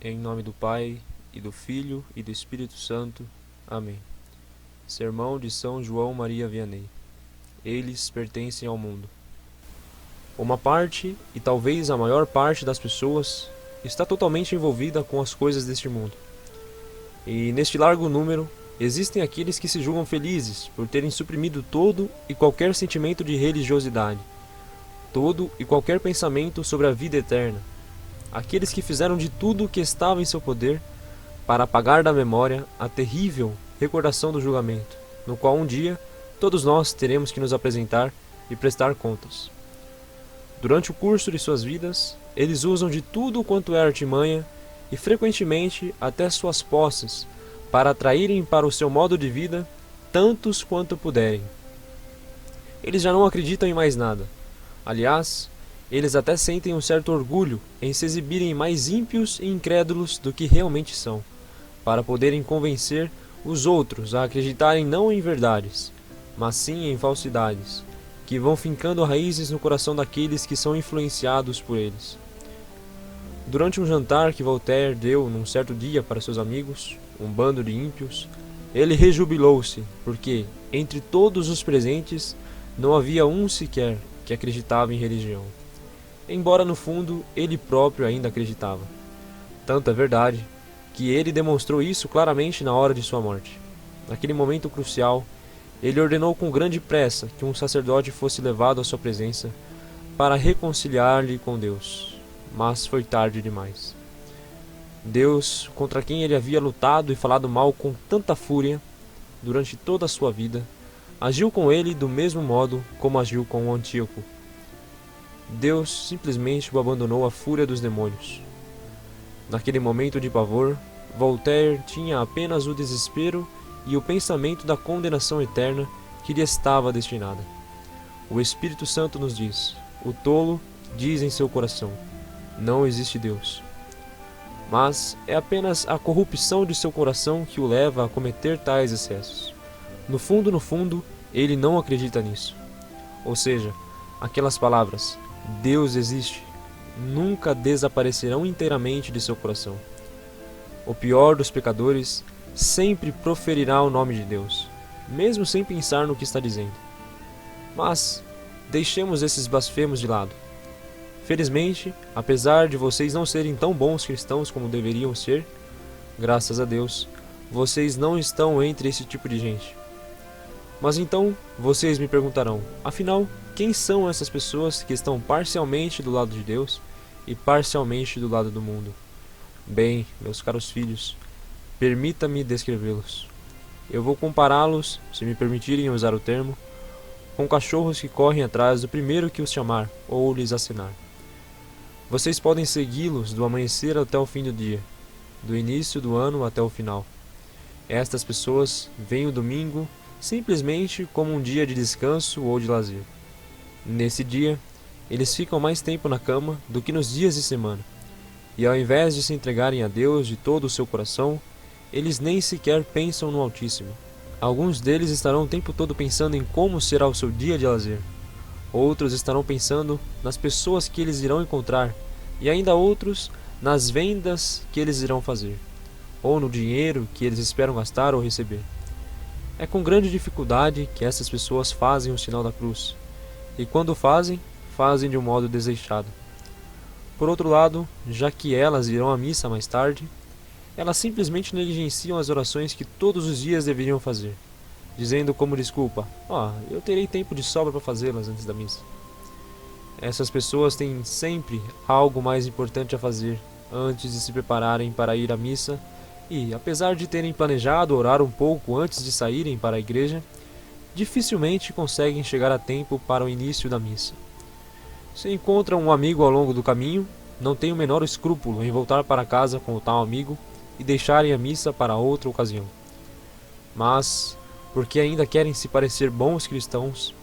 Em nome do Pai, e do Filho, e do Espírito Santo. Amém. Sermão de São João Maria Vianney. Eles pertencem ao mundo. Uma parte, e talvez a maior parte das pessoas, está totalmente envolvida com as coisas deste mundo. E neste largo número, existem aqueles que se julgam felizes por terem suprimido todo e qualquer sentimento de religiosidade, todo e qualquer pensamento sobre a vida eterna. Aqueles que fizeram de tudo o que estava em seu poder para apagar da memória a terrível recordação do julgamento, no qual um dia todos nós teremos que nos apresentar e prestar contas. Durante o curso de suas vidas, eles usam de tudo quanto é artimanha e frequentemente até suas posses para atraírem para o seu modo de vida tantos quanto puderem. Eles já não acreditam em mais nada. Aliás, eles até sentem um certo orgulho em se exibirem mais ímpios e incrédulos do que realmente são, para poderem convencer os outros a acreditarem não em verdades, mas sim em falsidades, que vão fincando raízes no coração daqueles que são influenciados por eles. Durante um jantar que Voltaire deu num certo dia para seus amigos, um bando de ímpios, ele rejubilou-se, porque, entre todos os presentes, não havia um sequer que acreditava em religião. Embora no fundo ele próprio ainda acreditava. Tanto é verdade que ele demonstrou isso claramente na hora de sua morte. Naquele momento crucial, ele ordenou com grande pressa que um sacerdote fosse levado à sua presença para reconciliar-lhe com Deus. Mas foi tarde demais. Deus, contra quem ele havia lutado e falado mal com tanta fúria durante toda a sua vida, agiu com ele do mesmo modo como agiu com o Antíoco. Deus simplesmente o abandonou à fúria dos demônios. Naquele momento de pavor, Voltaire tinha apenas o desespero e o pensamento da condenação eterna que lhe estava destinada. O Espírito Santo nos diz: o tolo diz em seu coração: não existe Deus. Mas é apenas a corrupção de seu coração que o leva a cometer tais excessos. No fundo, ele não acredita nisso. Ou seja, aquelas palavras Deus existe nunca desaparecerão inteiramente de seu coração. O pior dos pecadores sempre proferirá o nome de Deus, mesmo sem pensar no que está dizendo. Mas deixemos esses blasfemos de lado. Felizmente, apesar de vocês não serem tão bons cristãos como deveriam ser, graças a Deus, vocês não estão entre esse tipo de gente. Mas então, vocês me perguntarão, afinal, quem são essas pessoas que estão parcialmente do lado de Deus e parcialmente do lado do mundo? Bem, meus caros filhos, permita-me descrevê-los. Eu vou compará-los, se me permitirem usar o termo, com cachorros que correm atrás do primeiro que os chamar ou lhes acenar. Vocês podem segui-los do amanhecer até o fim do dia, do início do ano até o final. Estas pessoas veem o domingo simplesmente como um dia de descanso ou de lazer. Nesse dia, eles ficam mais tempo na cama do que nos dias de semana, e ao invés de se entregarem a Deus de todo o seu coração, eles nem sequer pensam no Altíssimo. Alguns deles estarão o tempo todo pensando em como será o seu dia de lazer. Outros estarão pensando nas pessoas que eles irão encontrar, e ainda outros nas vendas que eles irão fazer, ou no dinheiro que eles esperam gastar ou receber. É com grande dificuldade que essas pessoas fazem o sinal da cruz, e quando fazem de um modo desleixado. Por outro lado, já que elas irão à missa mais tarde, elas simplesmente negligenciam as orações que todos os dias deveriam fazer, dizendo como desculpa: eu terei tempo de sobra para fazê-las antes da missa. Essas pessoas têm sempre algo mais importante a fazer antes de se prepararem para ir à missa e, apesar de terem planejado orar um pouco antes de saírem para a igreja, dificilmente conseguem chegar a tempo para o início da missa. Se encontram um amigo ao longo do caminho, não têm o menor escrúpulo em voltar para casa com o tal amigo e deixarem a missa para outra ocasião. Mas, porque ainda querem se parecer bons cristãos,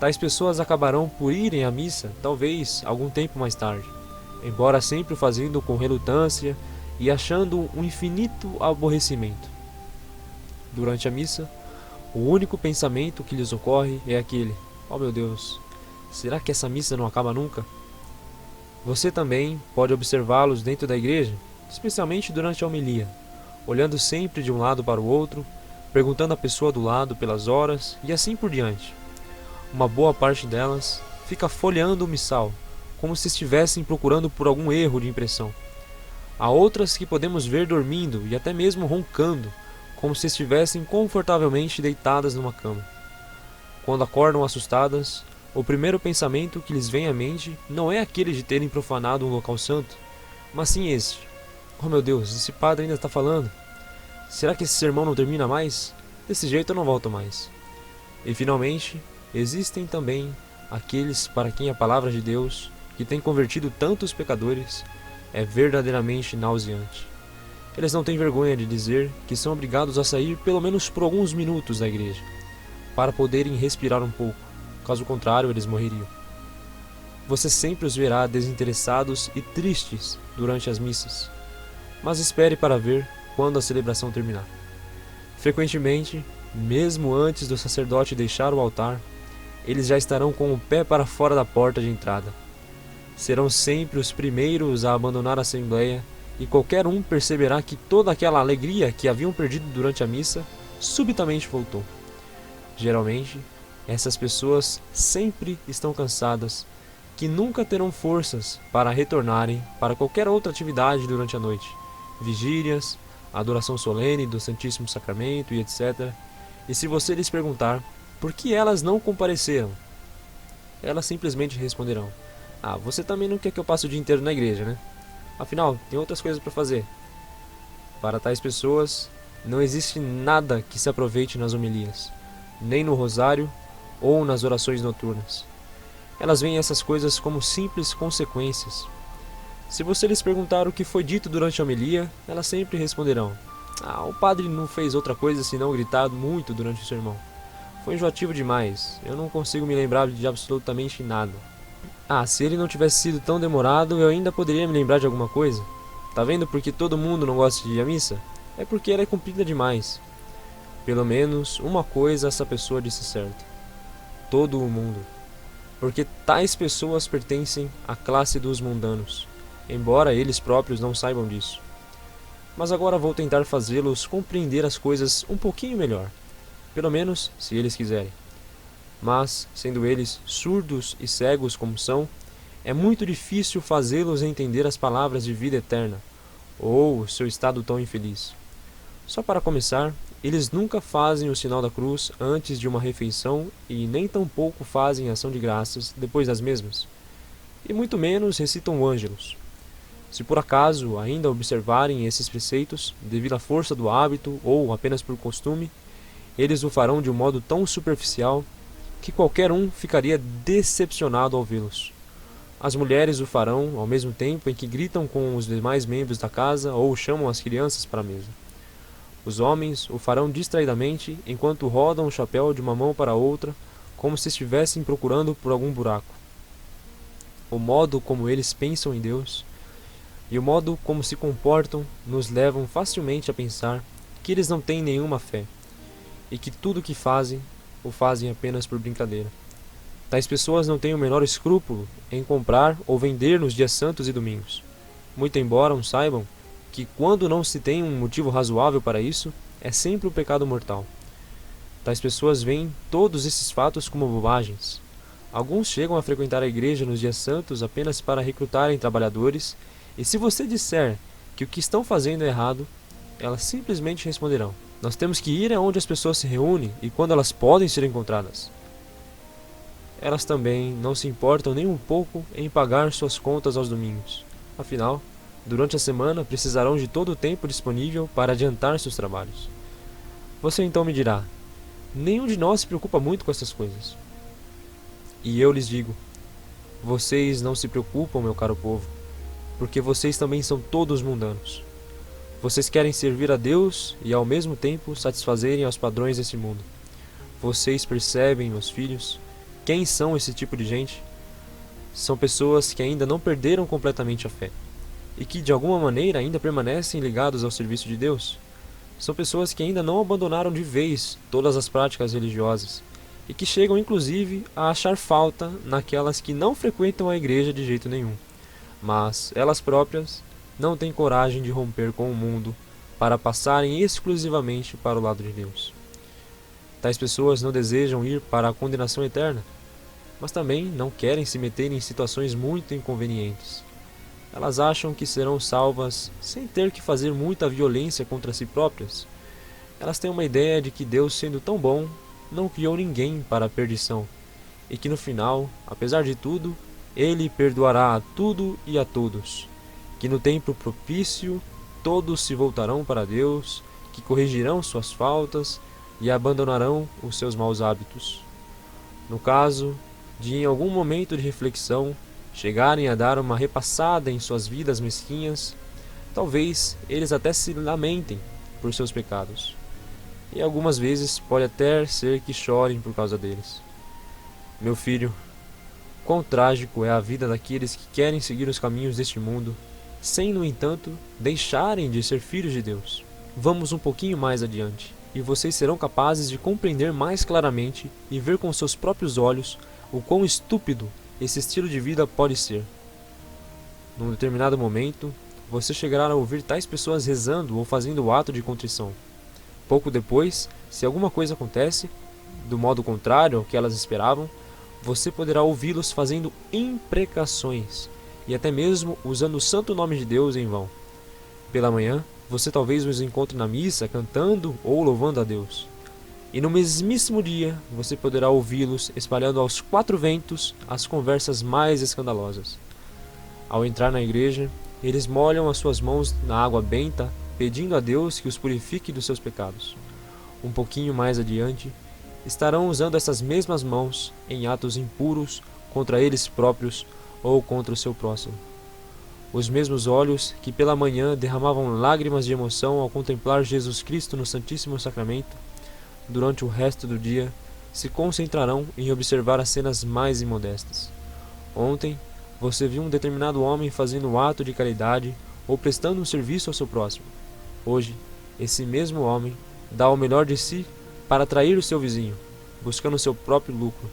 tais pessoas acabarão por irem à missa, talvez algum tempo mais tarde, embora sempre o fazendo com relutância e achando um infinito aborrecimento. Durante a missa, o único pensamento que lhes ocorre é aquele: oh meu Deus, será que essa missa não acaba nunca? Você também pode observá-los dentro da igreja, especialmente durante a homilia, olhando sempre de um lado para o outro, perguntando à pessoa do lado pelas horas e assim por diante. Uma boa parte delas fica folheando o missal, como se estivessem procurando por algum erro de impressão. Há outras que podemos ver dormindo e até mesmo roncando, como se estivessem confortavelmente deitadas numa cama. Quando acordam assustadas, o primeiro pensamento que lhes vem à mente não é aquele de terem profanado um local santo, mas sim este: oh meu Deus, esse padre ainda está falando? Será que esse sermão não termina mais? Desse jeito eu não volto mais. E finalmente, existem também aqueles para quem a palavra de Deus, que tem convertido tantos pecadores, é verdadeiramente nauseante. Eles não têm vergonha de dizer que são obrigados a sair pelo menos por alguns minutos da igreja, para poderem respirar um pouco, caso contrário eles morreriam. Você sempre os verá desinteressados e tristes durante as missas, mas espere para ver quando a celebração terminar. Frequentemente, mesmo antes do sacerdote deixar o altar, eles já estarão com o pé para fora da porta de entrada. Serão sempre os primeiros a abandonar a assembleia e qualquer um perceberá que toda aquela alegria que haviam perdido durante a missa subitamente voltou. Geralmente, essas pessoas sempre estão cansadas, que nunca terão forças para retornarem para qualquer outra atividade durante a noite, vigílias, adoração solene do Santíssimo Sacramento e etc. E se você lhes perguntar por que elas não compareceram, elas simplesmente responderão: ah, você também não quer que eu passe o dia inteiro na igreja, né? Afinal, tem outras coisas para fazer. Para tais pessoas, não existe nada que se aproveite nas homilias, nem no rosário ou nas orações noturnas. Elas veem essas coisas como simples consequências. Se você lhes perguntar o que foi dito durante a homilia, elas sempre responderão: ah, o padre não fez outra coisa senão gritar muito durante o sermão. Foi enjoativo demais, eu não consigo me lembrar de absolutamente nada. Ah, se ele não tivesse sido tão demorado, eu ainda poderia me lembrar de alguma coisa. Tá vendo por que todo mundo não gosta de ir à missa? É porque ela é comprida demais. Pelo menos uma coisa essa pessoa disse certo: todo o mundo. Porque tais pessoas pertencem à classe dos mundanos, embora eles próprios não saibam disso. Mas agora vou tentar fazê-los compreender as coisas um pouquinho melhor, pelo menos se eles quiserem. Mas, sendo eles surdos e cegos como são, é muito difícil fazê-los entender as palavras de vida eterna, ou seu estado tão infeliz. Só para começar, eles nunca fazem o sinal da cruz antes de uma refeição e nem tampouco fazem ação de graças depois das mesmas, e muito menos recitam o Ângelus. Se por acaso ainda observarem esses preceitos, devido à força do hábito ou apenas por costume, eles o farão de um modo tão superficial que qualquer um ficaria decepcionado ao vê-los. As mulheres o farão ao mesmo tempo em que gritam com os demais membros da casa ou chamam as crianças para a mesa. Os homens o farão distraidamente enquanto rodam o chapéu de uma mão para a outra, como se estivessem procurando por algum buraco. O modo como eles pensam em Deus e o modo como se comportam nos levam facilmente a pensar que eles não têm nenhuma fé e que tudo o que fazem, o fazem apenas por brincadeira. Tais pessoas não têm o menor escrúpulo em comprar ou vender nos dias santos e domingos, muito embora saibam que quando não se tem um motivo razoável para isso, é sempre um pecado mortal. Tais pessoas veem todos esses fatos como bobagens. Alguns chegam a frequentar a igreja nos dias santos apenas para recrutarem trabalhadores, e se você disser que o que estão fazendo é errado, elas simplesmente responderão: nós temos que ir aonde as pessoas se reúnem e quando elas podem ser encontradas. Elas também não se importam nem um pouco em pagar suas contas aos domingos. Afinal, durante a semana precisarão de todo o tempo disponível para adiantar seus trabalhos. Você então me dirá: nenhum de nós se preocupa muito com essas coisas. E eu lhes digo: vocês não se preocupam, meu caro povo, porque vocês também são todos mundanos. Vocês querem servir a Deus e ao mesmo tempo satisfazerem aos padrões desse mundo. Vocês percebem, meus filhos, quem são esse tipo de gente? São pessoas que ainda não perderam completamente a fé e que de alguma maneira ainda permanecem ligados ao serviço de Deus. São pessoas que ainda não abandonaram de vez todas as práticas religiosas e que chegam inclusive a achar falta naquelas que não frequentam a igreja de jeito nenhum, mas elas próprias não têm coragem de romper com o mundo para passarem exclusivamente para o lado de Deus. Tais pessoas não desejam ir para a condenação eterna, mas também não querem se meter em situações muito inconvenientes. Elas acham que serão salvas sem ter que fazer muita violência contra si próprias. Elas têm uma ideia de que Deus, sendo tão bom, não criou ninguém para a perdição, e que no final, apesar de tudo, Ele perdoará a tudo e a todos, que no tempo propício todos se voltarão para Deus, que corrigirão suas faltas e abandonarão os seus maus hábitos. No caso de, em algum momento de reflexão, chegarem a dar uma repassada em suas vidas mesquinhas, talvez eles até se lamentem por seus pecados. E algumas vezes pode até ser que chorem por causa deles. Meu filho, quão trágico é a vida daqueles que querem seguir os caminhos deste mundo, sem, no entanto, deixarem de ser filhos de Deus. Vamos um pouquinho mais adiante, e vocês serão capazes de compreender mais claramente e ver com seus próprios olhos o quão estúpido esse estilo de vida pode ser. Num determinado momento, você chegará a ouvir tais pessoas rezando ou fazendo o ato de contrição. Pouco depois, se alguma coisa acontece, do modo contrário ao que elas esperavam, você poderá ouvi-los fazendo imprecações e até mesmo usando o santo nome de Deus em vão. Pela manhã, você talvez os encontre na missa cantando ou louvando a Deus. E no mesmíssimo dia, você poderá ouvi-los espalhando aos quatro ventos as conversas mais escandalosas. Ao entrar na igreja, eles molham as suas mãos na água benta, pedindo a Deus que os purifique dos seus pecados. Um pouquinho mais adiante, estarão usando essas mesmas mãos em atos impuros contra eles próprios ou contra o seu próximo. Os mesmos olhos que pela manhã derramavam lágrimas de emoção ao contemplar Jesus Cristo no Santíssimo Sacramento, durante o resto do dia, se concentrarão em observar as cenas mais imodestas. Ontem, você viu um determinado homem fazendo um ato de caridade ou prestando um serviço ao seu próximo. Hoje, esse mesmo homem dá o melhor de si para atrair o seu vizinho, buscando o seu próprio lucro.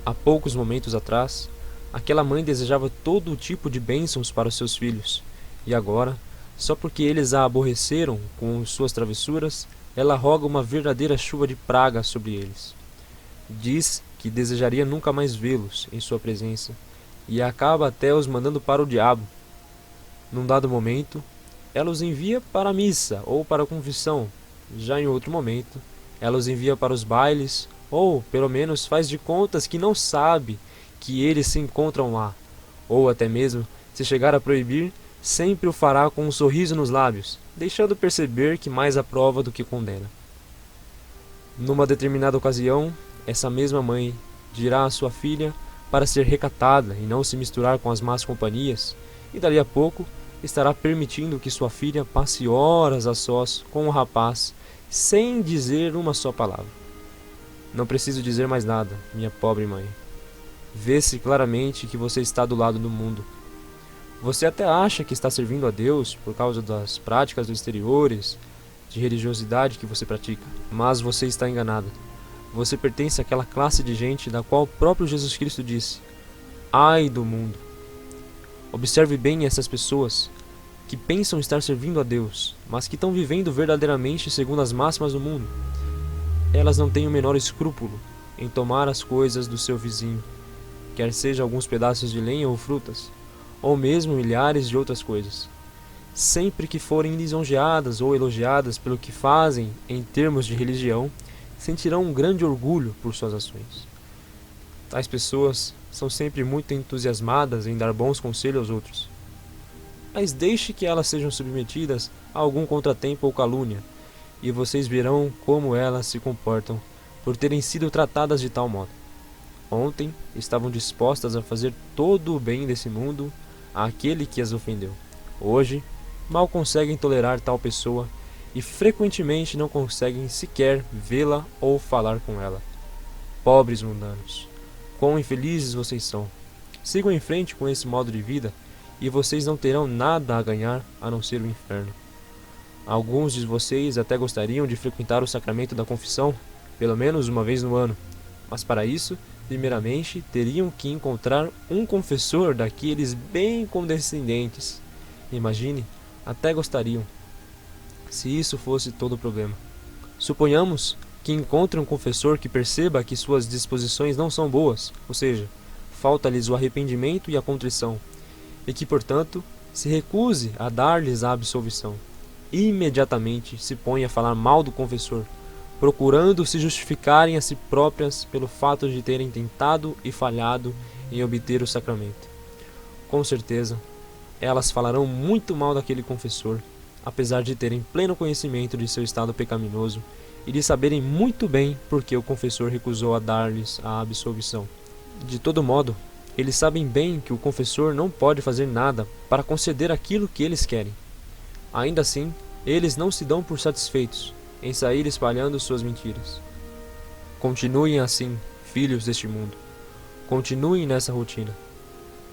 Há poucos momentos atrás, aquela mãe desejava todo tipo de bênçãos para os seus filhos, e agora, só porque eles a aborreceram com suas travessuras, ela roga uma verdadeira chuva de praga sobre eles. Diz que desejaria nunca mais vê-los em sua presença, e acaba até os mandando para o diabo. Num dado momento, ela os envia para a missa ou para a confissão. Já em outro momento, ela os envia para os bailes, ou pelo menos faz de contas que não sabe que eles se encontram lá, ou até mesmo, se chegar a proibir, sempre o fará com um sorriso nos lábios, deixando perceber que mais aprova do que condena. Numa determinada ocasião, essa mesma mãe dirá à sua filha para ser recatada e não se misturar com as más companhias, e dali a pouco estará permitindo que sua filha passe horas a sós com o rapaz, sem dizer uma só palavra. Não preciso dizer mais nada, minha pobre mãe. Vê-se claramente que você está do lado do mundo. Você até acha que está servindo a Deus por causa das práticas exteriores, de religiosidade que você pratica, mas você está enganado. Você pertence àquela classe de gente da qual o próprio Jesus Cristo disse: ai do mundo. Observe bem essas pessoas que pensam estar servindo a Deus, mas que estão vivendo verdadeiramente segundo as máximas do mundo. Elas não têm o menor escrúpulo em tomar as coisas do seu vizinho, quer seja alguns pedaços de lenha ou frutas, ou mesmo milhares de outras coisas. Sempre que forem lisonjeadas ou elogiadas pelo que fazem em termos de religião, sentirão um grande orgulho por suas ações. Tais pessoas são sempre muito entusiasmadas em dar bons conselhos aos outros. Mas deixe que elas sejam submetidas a algum contratempo ou calúnia, e vocês verão como elas se comportam por terem sido tratadas de tal modo. Ontem estavam dispostas a fazer todo o bem desse mundo àquele que as ofendeu. Hoje, mal conseguem tolerar tal pessoa e frequentemente não conseguem sequer vê-la ou falar com ela. Pobres mundanos, quão infelizes vocês são! Sigam em frente com esse modo de vida e vocês não terão nada a ganhar a não ser o inferno. Alguns de vocês até gostariam de frequentar o sacramento da confissão, pelo menos uma vez no ano, mas para isso, primeiramente, teriam que encontrar um confessor daqueles bem condescendentes, Imagine, até gostariam, se isso fosse todo o problema. Suponhamos que encontre um confessor que perceba que suas disposições não são boas, ou seja, falta-lhes o arrependimento e a contrição, e que, portanto, se recuse a dar-lhes a absolvição. Imediatamente se põe a falar mal do confessor, procurando se justificarem a si próprias pelo fato de terem tentado e falhado em obter o sacramento. Com certeza, elas falarão muito mal daquele confessor, apesar de terem pleno conhecimento de seu estado pecaminoso e de saberem muito bem por que o confessor recusou a dar-lhes a absolvição. De todo modo, eles sabem bem que o confessor não pode fazer nada para conceder aquilo que eles querem. Ainda assim, eles não se dão por satisfeitos em sair espalhando suas mentiras. Continuem assim, filhos deste mundo. Continuem nessa rotina.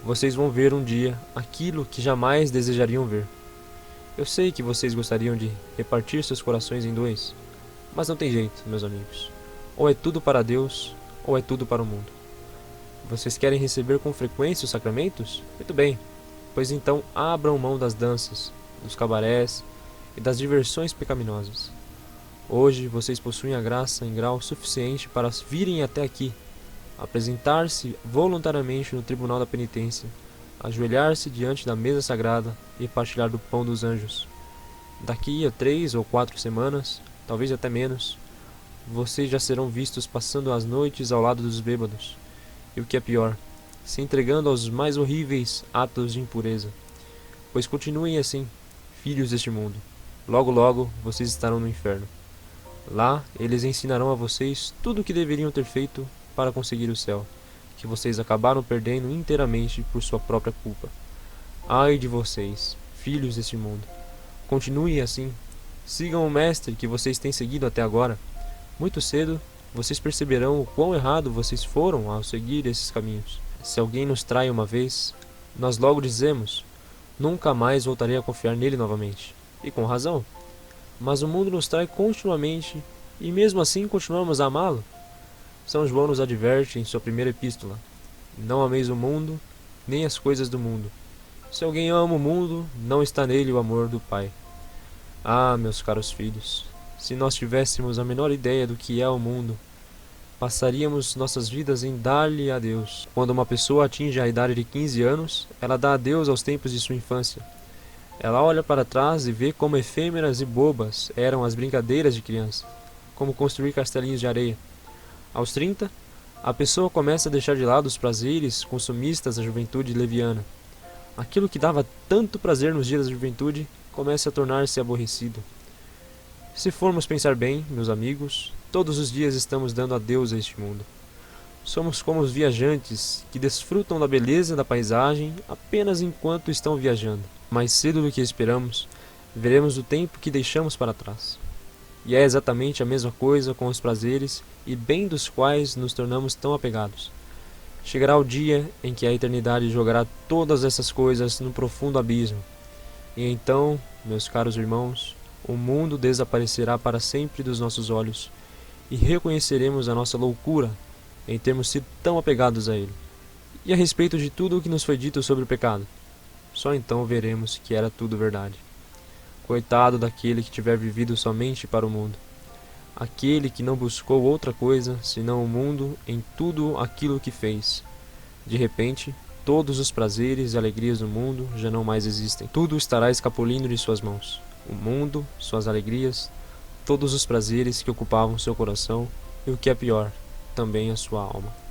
Vocês vão ver um dia aquilo que jamais desejariam ver. Eu sei que vocês gostariam de repartir seus corações em dois, mas não tem jeito, meus amigos. Ou é tudo para Deus, ou é tudo para o mundo. Vocês querem receber com frequência os sacramentos? Muito bem, pois então abram mão das danças, dos cabarés e das diversões pecaminosas. Hoje vocês possuem a graça em grau suficiente para virem até aqui, apresentar-se voluntariamente no tribunal da penitência, ajoelhar-se diante da mesa sagrada e partilhar do pão dos anjos. Daqui a 3 ou 4 semanas, talvez até menos, vocês já serão vistos passando as noites ao lado dos bêbados, e o que é pior, se entregando aos mais horríveis atos de impureza. Pois continuem assim, filhos deste mundo. Logo logo vocês estarão no inferno. Lá eles ensinarão a vocês tudo o que deveriam ter feito para conseguir o céu, que vocês acabaram perdendo inteiramente por sua própria culpa. Ai de vocês, filhos deste mundo. Continuem assim. Sigam o mestre que vocês têm seguido até agora. Muito cedo, vocês perceberão o quão errado vocês foram ao seguir esses caminhos. Se alguém nos trai uma vez, nós logo dizemos: nunca mais voltarei a confiar nele novamente. E com razão. Mas o mundo nos trai continuamente, e mesmo assim continuamos a amá-lo. São João nos adverte em sua primeira epístola: não ameis o mundo, nem as coisas do mundo. Se alguém ama o mundo, não está nele o amor do Pai. Ah, meus caros filhos, se nós tivéssemos a menor ideia do que é o mundo, passaríamos nossas vidas em dar-lhe a Deus. Quando uma pessoa atinge a idade de 15 anos, ela dá adeus aos tempos de sua infância. Ela olha para trás e vê como efêmeras e bobas eram as brincadeiras de criança, como construir castelinhos de areia. Aos 30, a pessoa começa a deixar de lado os prazeres consumistas da juventude leviana. Aquilo que dava tanto prazer nos dias da juventude começa a tornar-se aborrecido. Se formos pensar bem, meus amigos, todos os dias estamos dando adeus a este mundo. Somos como os viajantes que desfrutam da beleza da paisagem apenas enquanto estão viajando. Mais cedo do que esperamos, veremos o tempo que deixamos para trás. E é exatamente a mesma coisa com os prazeres e bem dos quais nos tornamos tão apegados. Chegará o dia em que a eternidade jogará todas essas coisas no profundo abismo. E então, meus caros irmãos, o mundo desaparecerá para sempre dos nossos olhos e reconheceremos a nossa loucura em termos sido tão apegados a ele. E a respeito de tudo o que nos foi dito sobre o pecado, só então veremos que era tudo verdade. Coitado daquele que tiver vivido somente para o mundo, aquele que não buscou outra coisa senão o mundo em tudo aquilo que fez. De repente, todos os prazeres e alegrias do mundo já não mais existem. Tudo estará escapulindo de suas mãos. O mundo, suas alegrias, todos os prazeres que ocupavam seu coração e, o que é pior, também a sua alma.